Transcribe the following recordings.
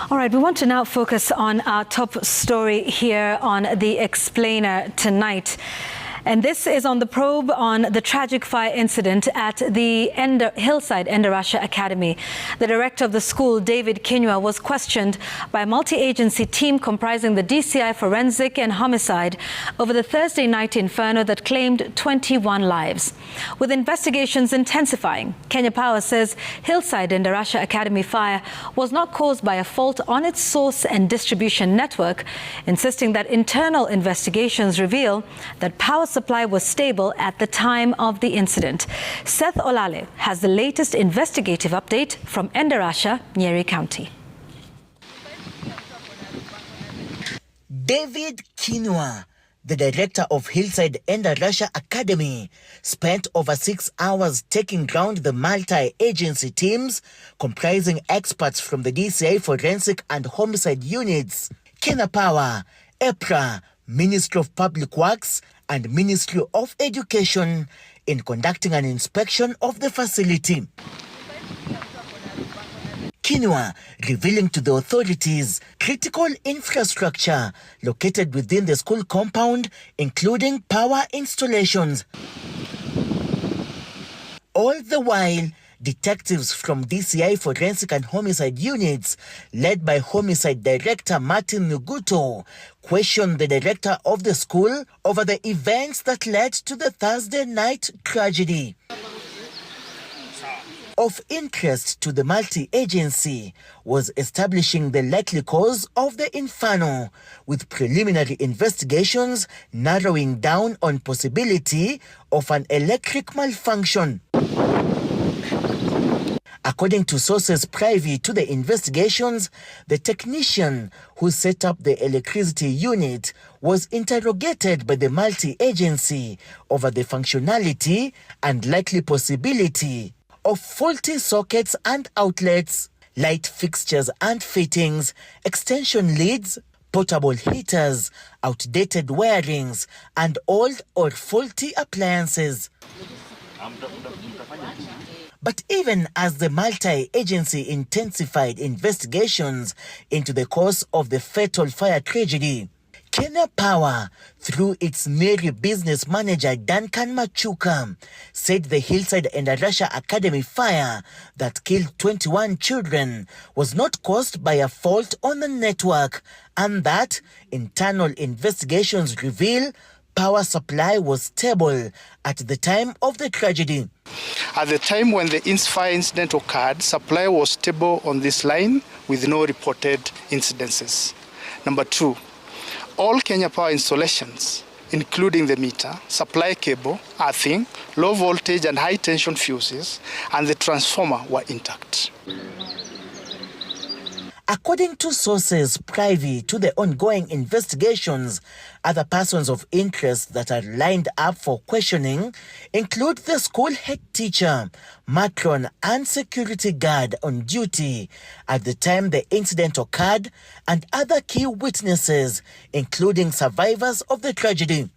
All right, we want to now focus on our top story here on The Explainer tonight. And this is on the probe on the tragic fire incident at the Hillside Endarasha Academy. The director of the school, David Kinyua, was questioned by a multi-agency team comprising the DCI Forensic and Homicide over the Thursday night inferno that claimed 21 lives. With investigations intensifying, Kenya Power says Hillside Endarasha Academy fire was not caused by a fault on its source and distribution network, insisting that internal investigations reveal that power supply was stable at the time of the incident. Seth Olale has the latest investigative update from Endarasha, Nyeri County. David Kinyua, the director of Hillside Endarasha Academy, spent over 6 hours taking ground the multi-agency teams comprising experts from the DCI Forensic and Homicide units, Kenya Power, EPRA, Ministry of Public Works and Ministry of Education in conducting an inspection of the facility. Kinyua revealing to the authorities critical infrastructure located within the school compound, including power installations. All the while, detectives from DCI Forensic and Homicide units, led by Homicide Director Martin Nuguto, questioned the director of the school over the events that led to the Thursday night tragedy. Of interest to the multi-agency was establishing the likely cause of the inferno, with preliminary investigations narrowing down on possibility of an electric malfunction. According to sources privy to the investigations, the technician who set up the electricity unit was interrogated by the multi-agency over the functionality and likely possibility of faulty sockets and outlets, light fixtures and fittings, extension leads, portable heaters, outdated wirings, and old or faulty appliances. But even as the multi-agency intensified investigations into the cause of the fatal fire tragedy, Kenya Power, through its Nyeri business manager Duncan Machuka, said the Hillside Endarasha Academy fire that killed 21 children was not caused by a fault on the network, and that internal investigations reveal power supply was stable at the time of the tragedy. At the time when the fire incident occurred, supply was stable on this line with no reported incidences. Number two, all Kenya Power installations, including the meter, supply cable, earthing, low voltage and high tension fuses, and the transformer were intact. According to sources privy to the ongoing investigations, other persons of interest that are lined up for questioning include the school head teacher, matron and security guard on duty at the time the incident occurred, and other key witnesses, including survivors of the tragedy.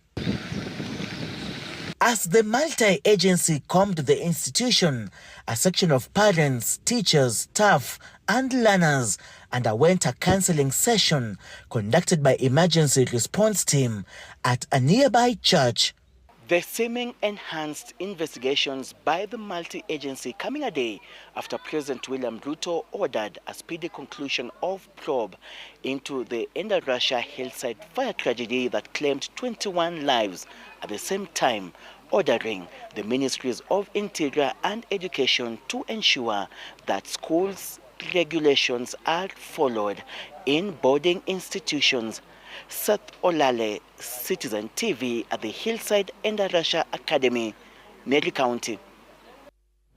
As the multi-agency combed the institution, a section of parents, teachers, staff, and learners underwent a counseling session conducted by emergency response team at a nearby church. The seeming enhanced investigations by the multi-agency coming a day after President William Ruto ordered a speedy conclusion of probe into the Endarasha Hillside fire tragedy that claimed 21 lives, at the same time ordering the Ministries of Interior and Education to ensure that schools' regulations are followed in boarding institutions. Seth Olale, Citizen TV at the Hillside Endarasha Academy, Nyeri County.